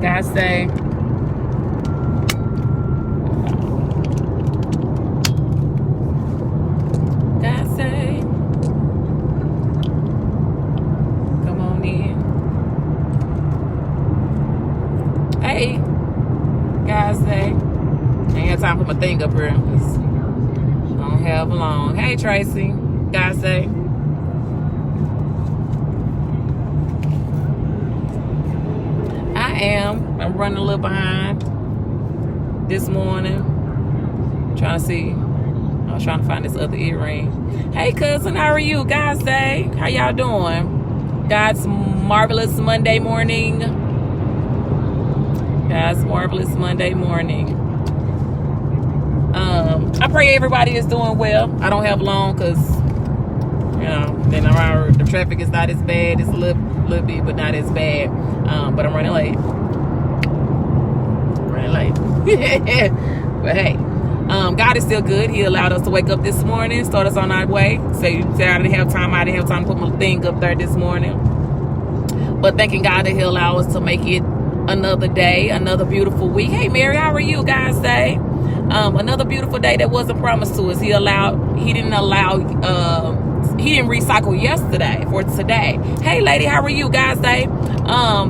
God say, God say, come on in. Hey, God say, ain't got time to put my thing up here. I don't have long. Hey, Tracy, God say. I'm running a little behind this morning. Trying to see. I was trying to find this other earring. Hey, cousin, how are you? God say, how y'all doing? God's marvelous Monday morning. God's marvelous Monday morning. I pray everybody is doing well. I don't have long because, you know, then the traffic is not as bad. It's a little bit, but not as bad. But I'm running late. But hey, God is still good. He allowed us to wake up this morning, start us on our way. Say I didn't have time to put my thing up there this morning. But thanking God that He'll allow us to make it another day, another beautiful week. Hey Mary, how are you guys today? Another beautiful day that wasn't promised to us. He didn't recycle yesterday for today. Hey lady, how are you guys today?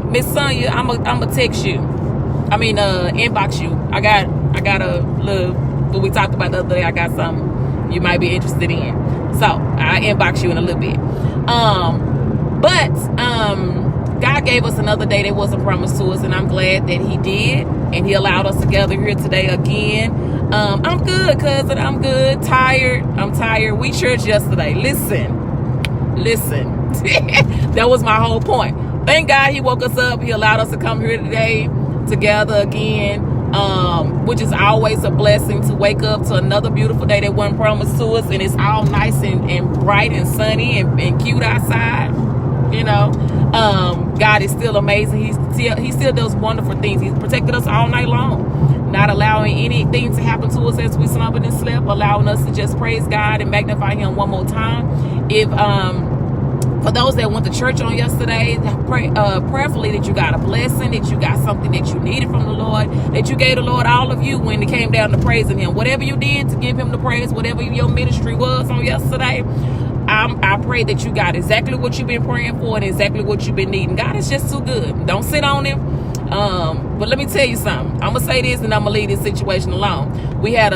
Miss Sonia, I'm gonna text you. Inbox you. I got a little, what we talked about the other day. I got something you might be interested in. So I'll inbox you in a little bit. God gave us another day that wasn't promised to us, and I'm glad that He did, and He allowed us to gather here today again. I'm good, cousin. I'm good. I'm tired. We churched yesterday. Listen. That was my whole point. Thank God He woke us up. He allowed us to come here today together again, which is always a blessing to wake up to another beautiful day that wasn't promised to us, and it's all nice and bright and sunny and cute outside. You know, God is still amazing. He still does wonderful things. He's protected us all night long, not allowing anything to happen to us as we slumbered and slept, allowing us to just praise God and magnify Him one more time. If for those that went to church on yesterday, prayerfully that you got a blessing, that you got something that you needed from the Lord, that you gave the Lord all of you when it came down to praising Him. Whatever you did to give Him the praise, whatever your ministry was on yesterday, I pray that you got exactly what you've been praying for and exactly what you've been needing. God is just too good. Don't sit on Him. But let me tell you something. I'm going to say this and I'm going to leave this situation alone. We had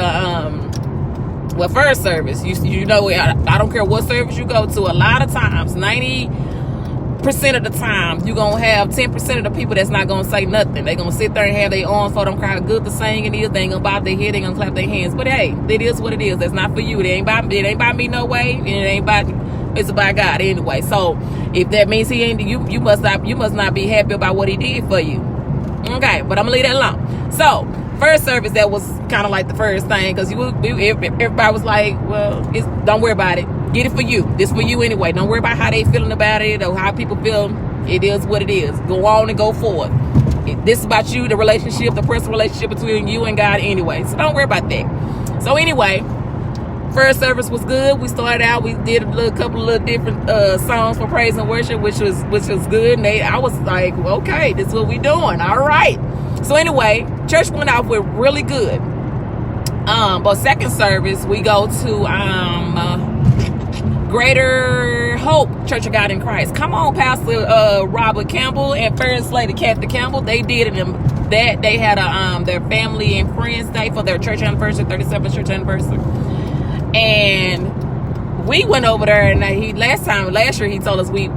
first service, you know, I don't care what service you go to, a lot of times, 90% of the time, you're going to have 10% of the people that's not going to say nothing. They're going to sit there and have their arms folded, how good the singing is. They ain't going to bob their head, they ain't going to clap their hands. But hey, it is what it is. That's not for you. It ain't about me no way. It's about God anyway. So if that means He ain't, you must not be happy about what He did for you. Okay, but I'm going to leave that alone. So, first service, that was kind of like the first thing, because everybody was like, well, don't worry about it. Get it for you. This for you anyway. Don't worry about how they feeling about it or how people feel. It is what it is. Go on and go forward. This is about you, the relationship, the personal relationship between you and God anyway. So don't worry about that. So anyway, first service was good. We started out, we did a couple of different songs for praise and worship, which was good. And I was like, well, okay, this is what we doing. All right. So anyway, church went off with really good. But second service, we go to Greater Hope Church of God in Christ. Come on, Pastor Robert Campbell and First Lady Kathy Campbell. They did that. They had their family and friends day for their church anniversary, 37th church anniversary. And we went over there, and last year he told us we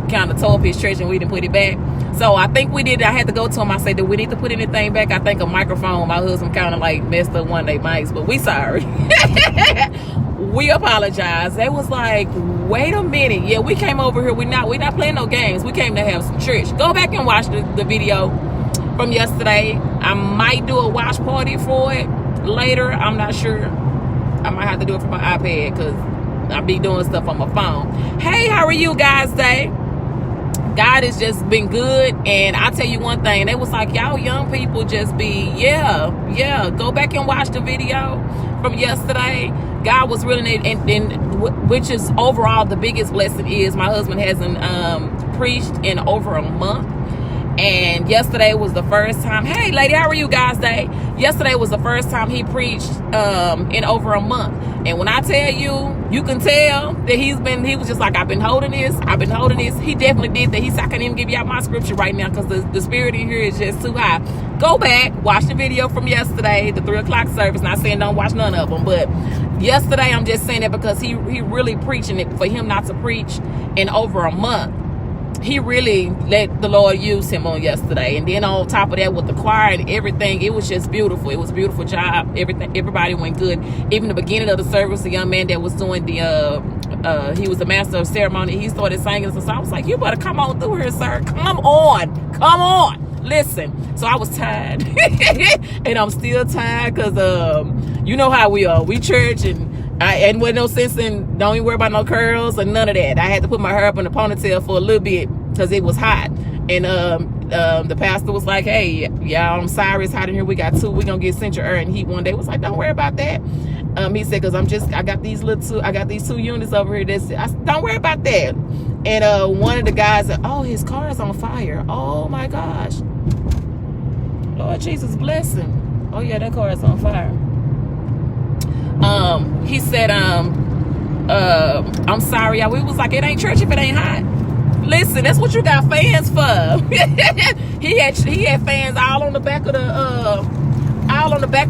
kind of tore up his church and we didn't put it back. So I think we did. I had to go to him. I said, do we need to put anything back? I think a microphone. My husband kind of like messed up one of their mics, but we sorry. We apologize. They was like, wait a minute. Yeah, we came over here. We not playing no games. We came to have some church. Go back and watch the video from yesterday. I might do a watch party for it later. I'm not sure. I might have to do it from my iPad because I be doing stuff on my phone. Hey, how are you guys today? God has just been good, and I tell you one thing, they was like, y'all young people just be, go back and watch the video from yesterday. God was really, and which is overall the biggest blessing is my husband hasn't preached in over a month, And yesterday was the first time. Hey, lady, how are you guys today? Yesterday was the first time he preached in over a month. And when I tell you, you can tell that he was just like, I've been holding this. He definitely did that. He said, I can't even give you out my scripture right now because the spirit in here is just too high. Go back, watch the video from yesterday, the 3 o'clock service. Not saying don't watch none of them, but yesterday I'm just saying that because he really preaching it. For him not to preach in over a month, he really let the Lord use him on yesterday. And then on top of that, with the choir and everything, it was just beautiful. It was a beautiful job. Everybody went good. Even the beginning of the service, the young man that was doing the he was the master of ceremony, he started singing some songs. I was like, you better come on through here, sir. Come on, listen. So I was tired. And I'm still tired because you know how we are. We church, and with no sense in, don't even worry about no curls or none of that. I had to put my hair up in a ponytail for a little bit because it was hot. And the pastor was like, hey, y'all, I'm sorry, it's hot in here. We got we're gonna get central air and heat one day. Was like, don't worry about that. He said, because I got these 2 units over here. Don't worry about that. And one of the guys said, oh, his car is on fire. Oh my gosh. Lord Jesus, bless him. Oh yeah, that car is on fire. He said, I'm sorry, y'all. We was like, it ain't church if it ain't hot. Listen, that's what you got fans for. he had fans all on the back of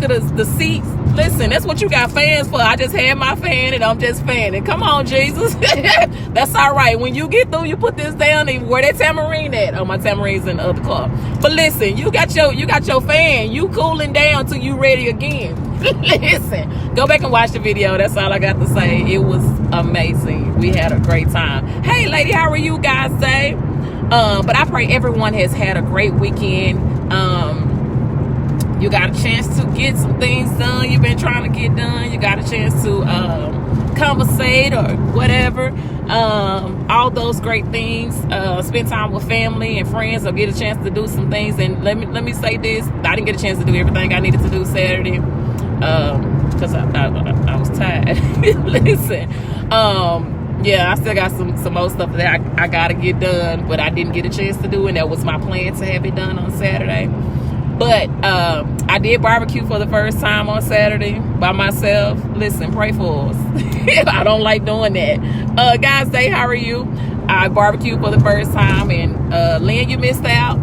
the seats. Listen, that's what you got fans for. I just had my fan and I'm just fanning. Come on, Jesus. That's all right. When you get through, you put this down and where that tambourine at? Oh, my tambourine's in the other car. But listen, you got your fan. You cooling down till you ready again. Listen, go back and watch the video. That's all I got to say. It was amazing. We had a great time. Hey, lady, how are you guys today? But I pray everyone has had a great weekend. You got a chance to get some things done you've been trying to get done. You got a chance to conversate or whatever. All those great things. Spend time with family and friends, or get a chance to do some things. And let me say this: I didn't get a chance to do everything I needed to do Saturday because I was tired. Listen, yeah, I still got some more stuff that I gotta get done, but I didn't get a chance to do, and that was my plan to have it done on Saturday. But I did barbecue for the first time on Saturday by myself. Listen, pray for us. I don't like doing that. Guys, say, how are you? I barbecued for the first time, and Lynn, you missed out.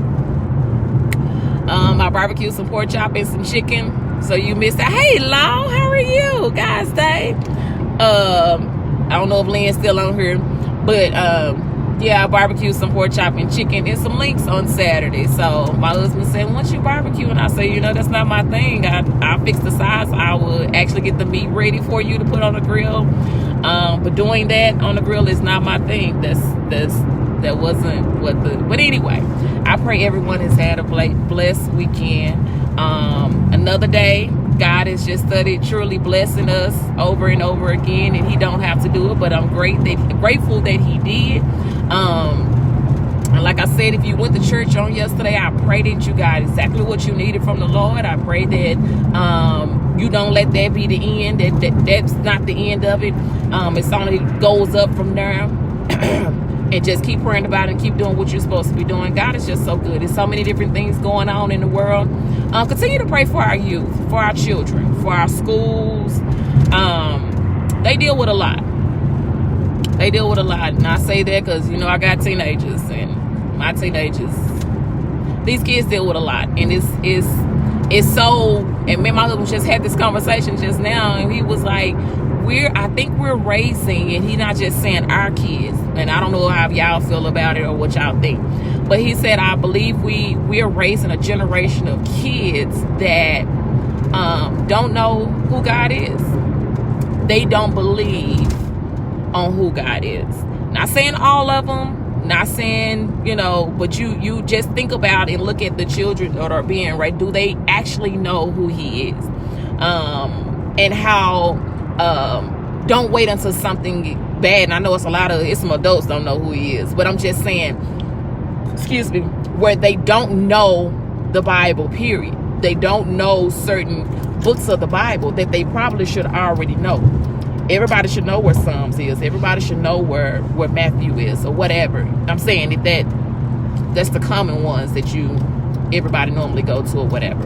I barbecued some pork chop and some chicken, so you missed out. Hey, Long, how are you? Guys, say. I don't know if Lynn's still on here, but yeah, I barbecued some pork chop and chicken and some links on Saturday. So my husband said, once you barbecue, and I say, that's not my thing. I fix the size. I will actually get the meat ready for you to put on the grill. But doing that on the grill is not my thing. That wasn't what but anyway, I pray everyone has had a blessed weekend. Another day. God has just studied truly blessing us over and over again, and he don't have to do it, but I'm grateful that he did. And like I said, if you went to church on yesterday, I pray that you got exactly what you needed from the Lord. I pray that you don't let that be the end. That's not the end of it. It's only goes up from there. And just keep praying about it and keep doing what you're supposed to be doing. God is just so good. There's so many different things going on in the world. Continue to pray for our youth, for our children, for our schools. They deal with a lot. And I say that because, I got teenagers, and my teenagers, these kids deal with a lot. And it's so, and me and my husband just had this conversation just now, and he was like, I think we're raising, and he's not just saying our kids, and I don't know how y'all feel about it or what y'all think, but he said, I believe we are raising a generation of kids that don't know who God is. They don't believe on who God is. Not saying all of them, not saying, but you just think about and look at the children that are being raised. Do they actually know who he is? And how don't wait until something bad. And I know it's some adults don't know who he is, but I'm just saying, where they don't know the Bible, period. They don't know certain books of the Bible that they probably should already know. Everybody should know where Psalms is. Everybody should know where Matthew is, or whatever. I'm saying that that's the common ones that everybody normally go to or whatever.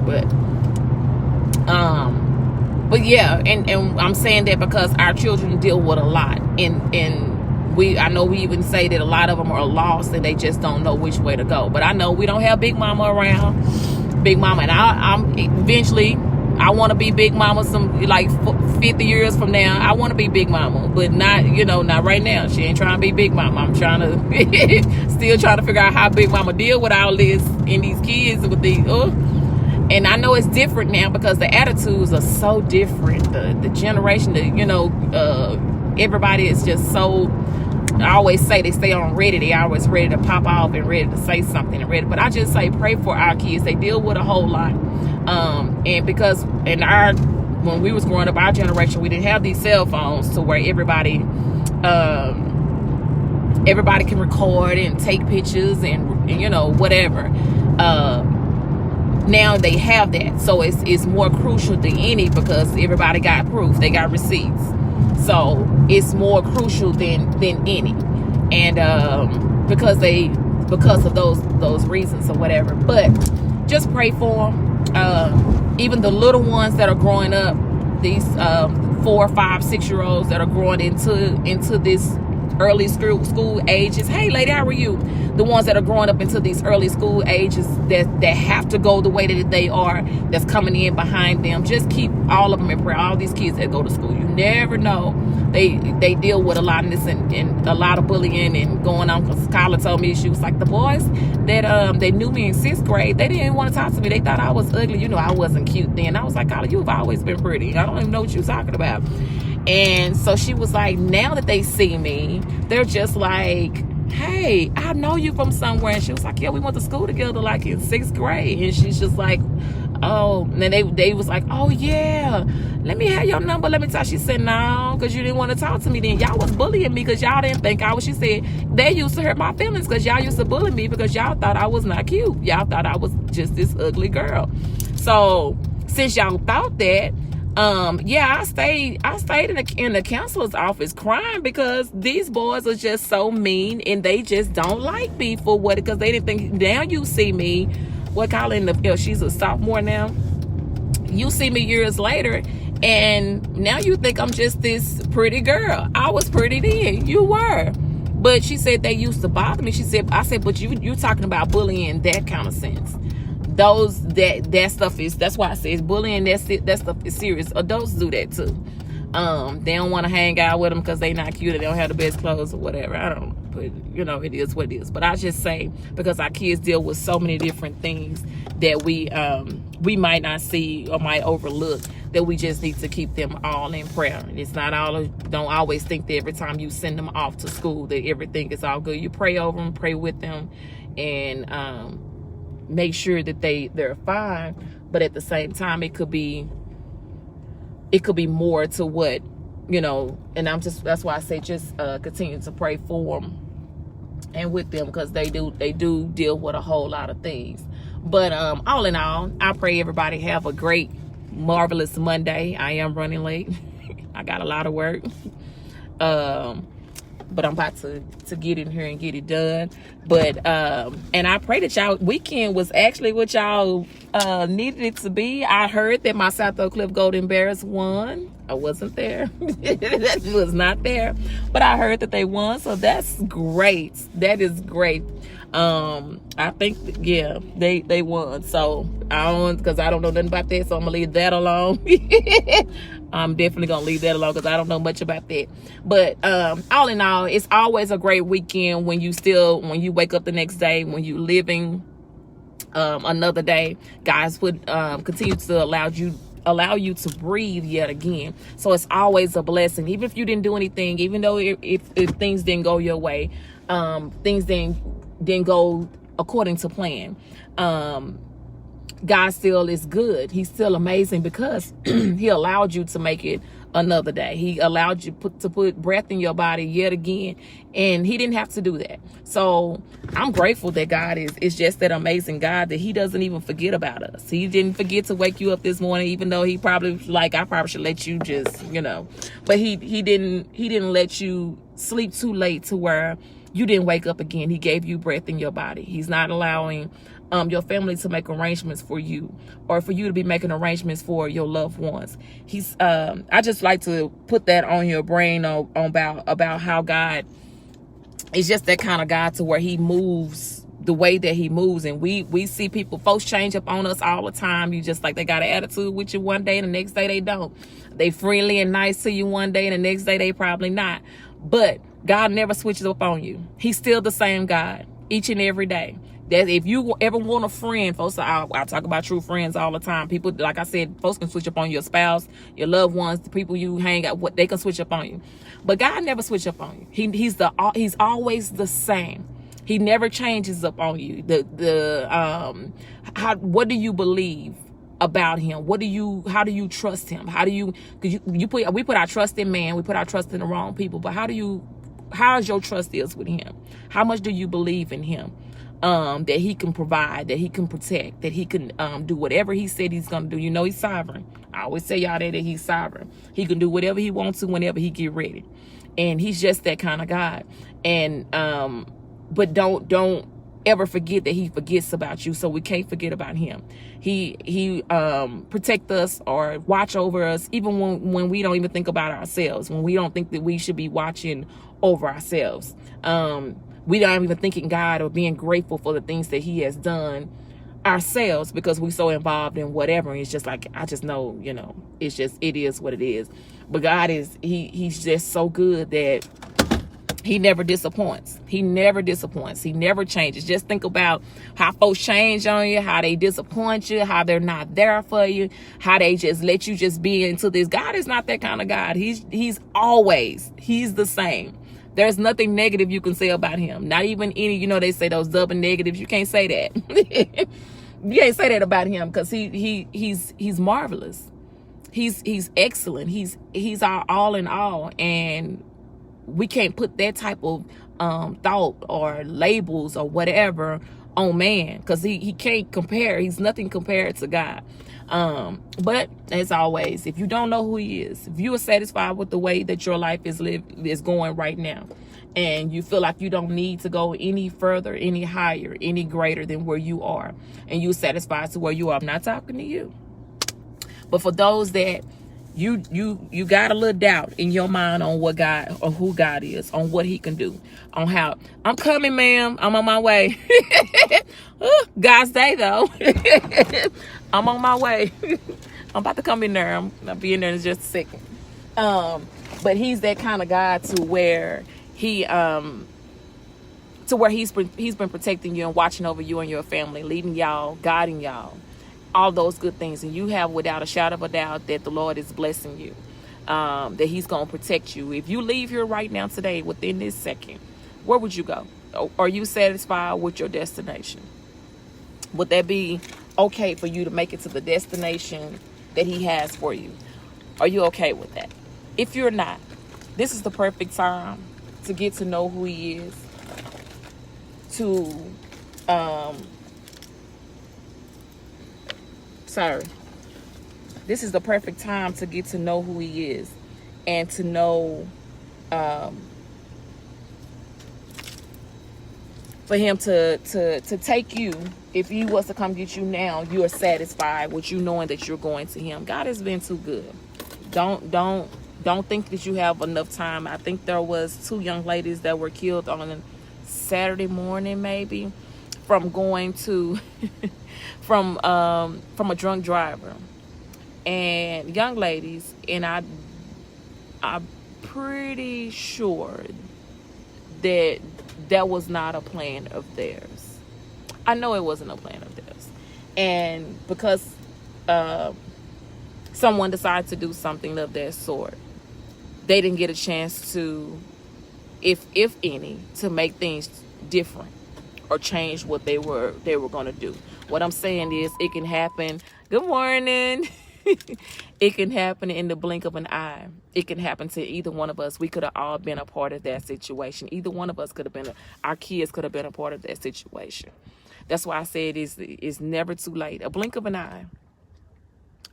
But yeah, and I'm saying that because our children deal with a lot, and I know we even say that a lot of them are lost and they just don't know which way to go. But I know we don't have Big Mama around. Big Mama, and I'm eventually, I want to be Big Mama some like 50 years from now. I want to be Big Mama, but not, not right now. She ain't trying to be Big Mama. I'm trying to still trying to figure out how Big Mama deal with all this and these kids with these. And I know it's different now because the attitudes are so different. The generation, everybody is just so. I always say they stay on ready. They always ready to pop off and ready to say something and ready. But I just say pray for our kids. They deal with a whole lot. And because when we was growing up, our generation, we didn't have these cell phones to where everybody can record and take pictures and whatever. Now they have that, so it's more crucial than any because everybody got proof. They got receipts. So it's more crucial than any, and because of those reasons or whatever. But just pray for them. Even the little ones that are growing up, these 4, 5, 6-year-olds that are growing into this early school ages. Hey, lady, how are you? The ones that are growing up into these early school ages that have to go the way that they are, that's coming in behind them. Just keep all of them in prayer. All these kids that go to school, you never know. They deal with a lot of this and a lot of bullying and going on. Because Kyla told me, she was like, the boys that they knew me in 6th grade, they didn't want to talk to me. They thought I was ugly. I wasn't cute then. I was like, Kyla, you've always been pretty. I don't even know what you're talking about. And so she was like, now that they see me, they're just like, hey, I know you from somewhere. And she was like, yeah, we went to school together like in 6th grade. And she's just like, oh. And then they was like, oh yeah, let me have your number, let me talk. She said, no, because you didn't want to talk to me then. Y'all was bullying me because y'all didn't think I was. She said, they used to hurt my feelings because y'all used to bully me because y'all thought I was not cute. Y'all thought I was just this ugly girl. So since y'all thought that, I stayed in the counselor's office crying because these boys are just so mean and they just don't like me for what, because they didn't think. Now you see me, she's a sophomore now. You see me years later and now you think I'm just this pretty girl. I was pretty then, you were. But she said they used to bother me. I said, but you're talking about bullying in that kind of sense. That stuff is, that's why I say it's bullying. That stuff is serious. Adults do that too. They don't want to hang out with them because they not cute or they don't have the best clothes or whatever. I don't know, but it is what it is. But I just say, because our kids deal with so many different things that we might not see or might overlook, that we just need to keep them all in prayer. It's not all, don't always think that every time you send them off to school that everything is all good. You pray over them, pray with them, and make sure that they're fine. But at the same time, it could be more to what, and that's why I say just continue to pray for them and with them, because they do deal with a whole lot of things. But all in all, I pray everybody have a great, marvelous Monday. I am running late. I got a lot of work. But I'm about to get in here and get it done. But and I pray that y'all weekend was actually what y'all needed it to be. I heard that my South Oak Cliff Golden Bears won. I wasn't there. That was not there. But I heard that they won, so that's great. That is great. I think, yeah, they won. So because I don't know nothing about that, so I'm gonna leave that alone. I'm definitely gonna leave that alone because I don't know much about that. But all in all, it's always a great weekend when you wake up the next day, when you living another day. Guys would continue to allow you to breathe yet again. So it's always a blessing, even if you didn't do anything, even though if things didn't go your way, things didn't go according to plan. God still is good. He's still amazing because he allowed you to make it another day. He allowed you to put breath in your body yet again, and he didn't have to do that. So I'm grateful that God is just that amazing God, that he doesn't even forget about us. He didn't forget to wake you up this morning, even though he probably I probably should let you just, but he didn't let you sleep too late to where You didn't wake up again. He gave you breath in your body. He's not allowing your family to make arrangements for you, or for you to be making arrangements for your loved ones. He's I just like to put that on your brain about how God is just that kind of God, to where he moves the way that he moves. And we see people, folks change up on us all the time. You just like, they got an attitude with you one day and the next day they don't. They friendly and nice to you one day and the next day they probably not. But God never switches up on you. He's still the same God each and every day. That if you ever want a friend, folks, I talk about true friends all the time. People, like I said, folks can switch up on your spouse, your loved ones, the people you hang out with, they can switch up on you. But God never switch up on you. He's always the same. He never changes up on you. What do you believe about him? How do you trust him? How do you, because we put our trust in man, we put our trust in the wrong people. But how is your trust is with him? How much do you believe in him? That he can provide, that he can protect, that he can do whatever he said he's gonna do. You know, he's sovereign. I always say y'all that he's sovereign. He can do whatever he wants to whenever he get ready, and he's just that kind of God. And but don't ever forget that he forgets about you. So we can't forget about him. He protect us or watch over us even when we don't even think about ourselves, when we don't think that we should be watching over ourselves. We don't even thinking God or being grateful for the things that he has done ourselves, because we're so involved in whatever. And it's just like, I just know, you know, it is what it is. But God he's just so good that he never disappoints. He never disappoints. He never changes. Just think about how folks change on you, how they disappoint you, how they're not there for you, how they just let you just be into this. God is not that kind of God. He's the same. There's nothing negative you can say about him. Not even any, you know, they say those double negatives. You can't say that. You can't say that about him, because he's marvelous. He's excellent. He's our all in all. And we can't put that type of thought or labels or whatever on man, because he can't compare. He's nothing compared to God. But as always, if you don't know who he is, if you are satisfied with the way that your life is going right now, and you feel like you don't need to go any further, any higher, any greater than where you are, and you're satisfied to where you are, I'm not talking to you. But for those that you got a little doubt in your mind on what God, or who God is, on what he can do, on how, I'm coming, ma'am, I'm on my way. God's day though. I'm on my way. I'm about to come in there. I'll be in there in just a second. But he's that kind of God to where he's been protecting you and watching over you and your family, leading y'all, guiding y'all, all those good things. And you have, without a shadow of a doubt, that the Lord is blessing you, that he's going to protect you. If you leave here right now today, within this second, where would you go? Are you satisfied with your destination? Would that be okay for you to make it to the destination that he has for you? Are you okay with that? If you're not, this is the perfect time to get to know who he is, this is the perfect time to get to know who he is, and to know, for him to take you. If he was to come get you now, you are satisfied with you knowing that you're going to him. God has been too good. Don't think that you have enough time. I think there was 2 young ladies that were killed on a Saturday morning, maybe, from going to from a drunk driver. And young ladies, and I'm pretty sure that was not a plan of theirs. I know it wasn't a plan of theirs. And because someone decided to do something of that sort, they didn't get a chance to, if any, to make things different or change what they were going to do. What I'm saying is, it can happen. Good morning. It can happen in the blink of an eye. It can happen to either one of us. We could have all been a part of that situation. Either one of us could have been, our kids could have been a part of that situation. That's why I said it's never too late. A blink of an eye.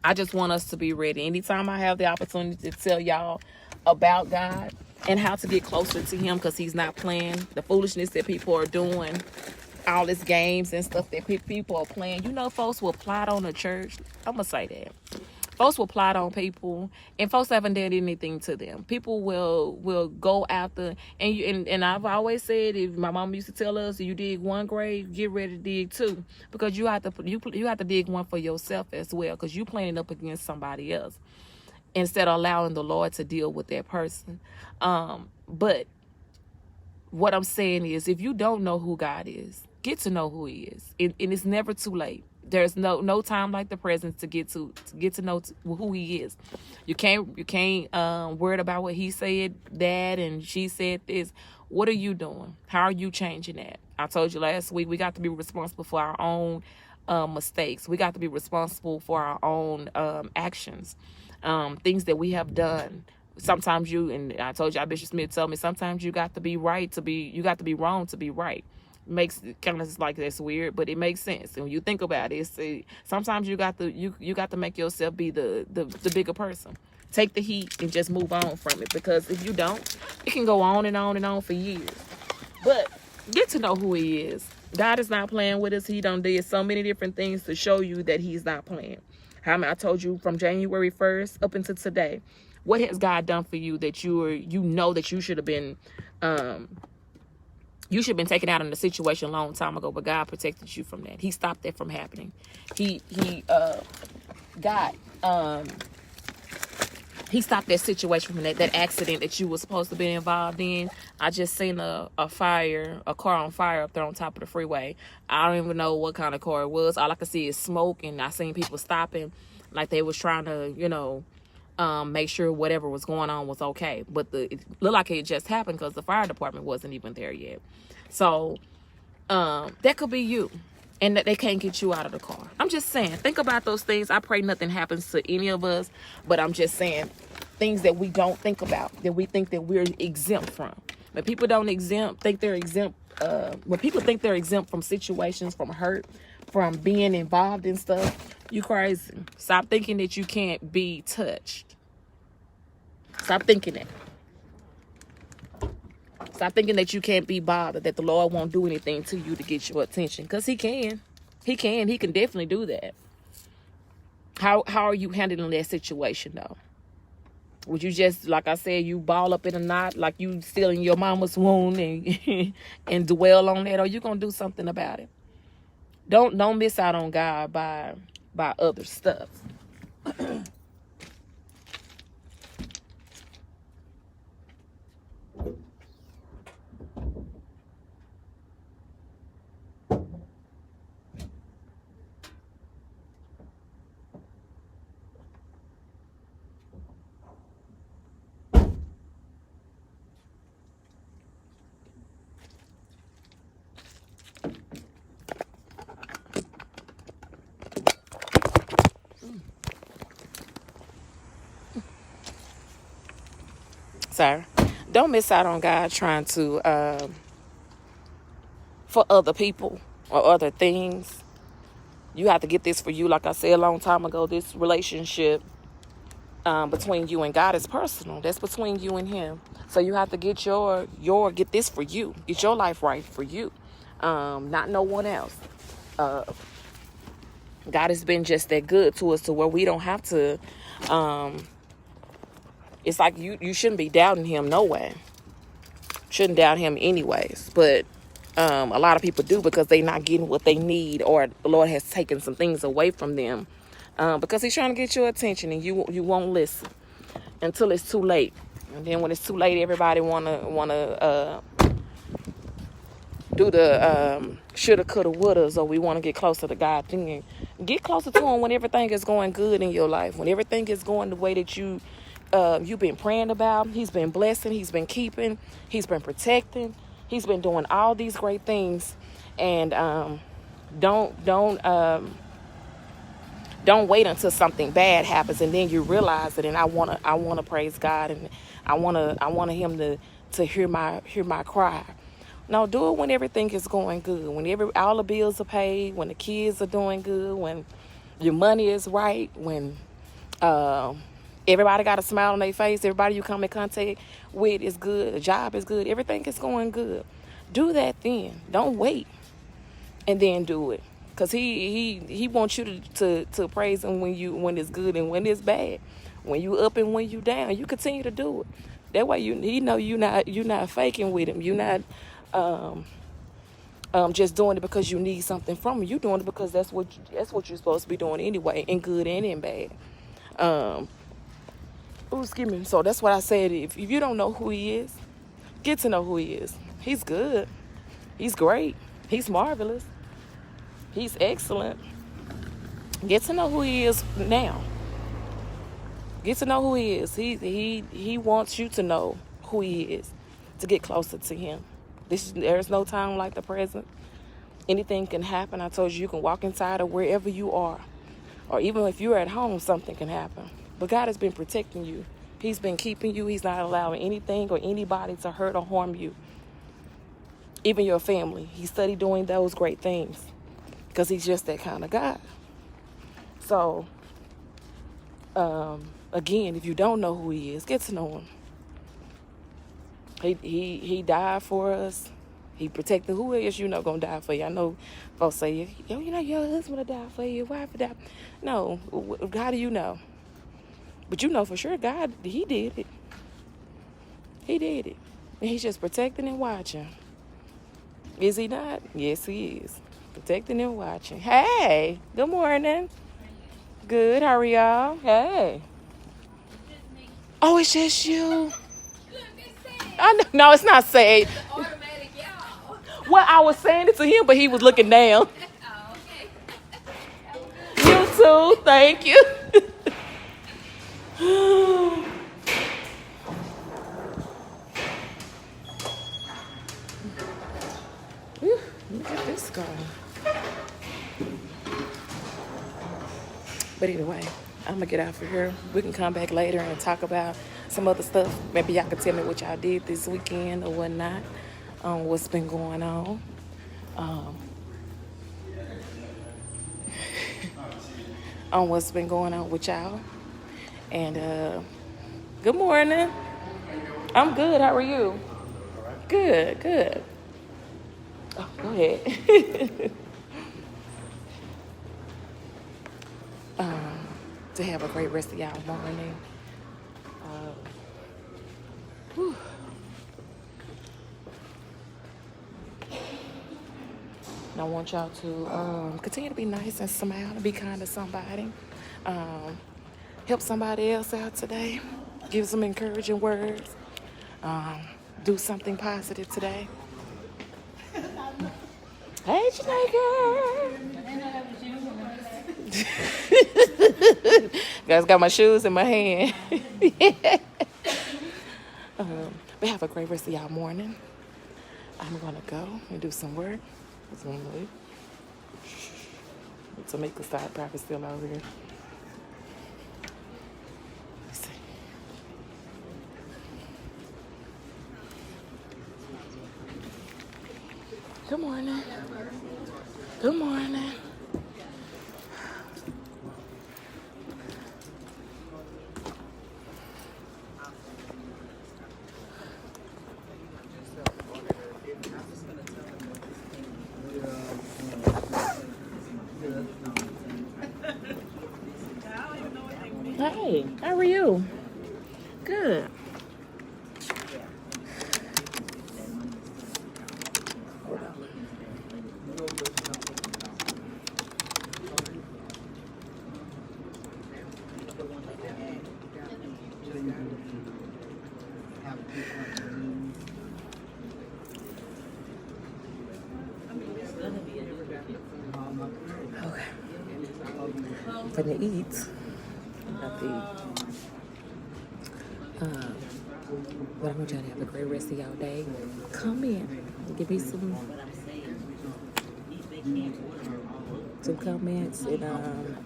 I just want us to be ready. Anytime I have the opportunity to tell y'all about God, and how to get closer to him, because he's not playing. The foolishness that people are doing, all these games and stuff that people are playing. You know, folks will plot on the church. I'm gonna say that. Folks will plot on people, and folks haven't done anything to them. People will go after, and I've always said, if my mom used to tell us, if you dig one grave, get ready to dig two, because you have to dig one for yourself as well, because you planning up against somebody else instead of allowing the Lord to deal with that person. But what I'm saying is, if you don't know who God is, get to know who He is, and it's never too late. There's no time like the present to get to know who He is. You can't worry about what he said, that, and she said this. What are you doing? How are you changing that? I told you last week, we got to be responsible for our own mistakes. We got to be responsible for our own actions, things that we have done. Sometimes and I told you, Bishop Smith told me, sometimes you got to be right you got to be wrong to be right. Makes kind of like, that's weird, but it makes sense. And when you think about it, sometimes you got to make yourself be the bigger person. Take the heat and just move on from it, because if you don't, it can go on and on and on for years. But get to know who He is. God is not playing with us. He done did so many different things to show you that He's not playing. I told you, from January 1st up until today, what has God done for you that you know that you should have been taken out in the situation a long time ago, but God protected you from that. He stopped that from happening. He stopped that situation from that accident that you were supposed to be involved in. I just seen a car on fire up there on top of the freeway. I don't even know what kind of car it was. All I could see is smoke, and I seen people stopping like they was trying to, make sure whatever was going on was okay. But it looked like it just happened because the fire department wasn't even there yet. So that could be you, and that they can't get you out of the car. I'm just saying, think about those things. I pray nothing happens to any of us, but I'm just saying, things that we don't think about, that we think that we're exempt from. When people think they're exempt, when people think they're exempt from situations, from hurt, from being involved in stuff, you crazy. Stop thinking that you can't be touched. Stop thinking that. Stop thinking that you can't be bothered, that the Lord won't do anything to you to get your attention, because He can. He can definitely do that. How are you handling that situation, though? Would you just, like I said, you ball up in a knot like you still in your mama's womb and and dwell on that, or you gonna do something about it? Don't miss out on God by other stuff. Sorry. Don't miss out on God trying to, for other people or other things. You have to get this for you. Like I said a long time ago, this relationship between you and God is personal. That's between you and Him. So you have to get get this for you. Get your life right for you, not no one else. God has been just that good to us, to where we don't have to. It's like you shouldn't be doubting Him, no way. Shouldn't doubt Him anyways. But a lot of people do, because they're not getting what they need, or the Lord has taken some things away from them, because He's trying to get your attention, and you won't listen until it's too late. And then when it's too late, everybody wanna do the shoulda, coulda, wouldas, or we want to get closer to God. Then get closer to Him when everything is going good in your life, when everything is going the way that you've been praying about. He's been blessing, He's been keeping, He's been protecting, He's been doing all these great things. And don't wait until something bad happens and then you realize it. And I wanna praise God, and I want Him to hear my cry. No, do it when everything is going good, when all the bills are paid, when the kids are doing good, when your money is right, when Everybody got a smile on their face. Everybody you come in contact with is good. The job is good. Everything is going good. Do that then. Don't wait and then do it. Because he wants you to praise him when it's good and when it's bad. When you up and when you down, you continue to do it. That way he know you're not faking with him. You're not just doing it because you need something from him. You're doing it because that's what you're supposed to be doing anyway, in good and in bad. Excuse me. So that's what I said. If you don't know who he is, get to know who he is. He's good. He's great. He's marvelous. He's excellent. Get to know who he is now. Get to know who he is. He wants you to know who he is, to get closer to him. There's no time like the present. Anything can happen. I told you can walk inside of wherever you are. Or even if you're at home, something can happen. But God has been protecting you. He's been keeping you. He's not allowing anything or anybody to hurt or harm you. Even your family. He studied doing those great things because he's just that kind of God. So, again, if you don't know who he is, get to know him. He died for us. He protected. Who else gonna die for you? I know folks say, your husband will die for you, your wife will die. No, how do you know? But you know for sure God, he did it. He did it. And he's just protecting and watching. Is he not? Yes, he is. Protecting and watching. Hey, good morning. Good, how are y'all? Hey. Oh, it's just you. I know, no, it's not sad. Well, I was saying it to him, but he was looking down. You too, thank you. Look at this guy. But anyway, I'm gonna get out of here. We can come back later and talk about some other stuff. Maybe y'all can tell me what y'all did this weekend or whatnot. What's been going on. On what's been going on with y'all. And good morning. I'm good. How are you? Good, good. Oh, go ahead. To have a great rest of y'all morning. And I want y'all to continue to be nice and smile and be kind to somebody. Help somebody else out today. Give some encouraging words. Do something positive today. Hey, Jamaica. Guys, got my shoes in my hand. But have a great rest of y'all morning. I'm gonna go and do some work. It's gonna leave. Tamika's side probably still over here. Let's see. Good morning. Good morning. Hey, how are you? Good. Okay. I'm gonna eat. But I want y'all to have a great rest of y'all day. Come in and give me some comments, and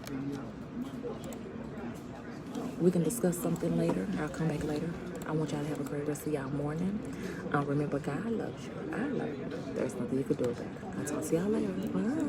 we can discuss something later. I'll come back later. I want y'all to have a great rest of y'all morning. Remember, God loves you. I love you. There's nothing you can do about it. I'll talk to y'all later. Bye.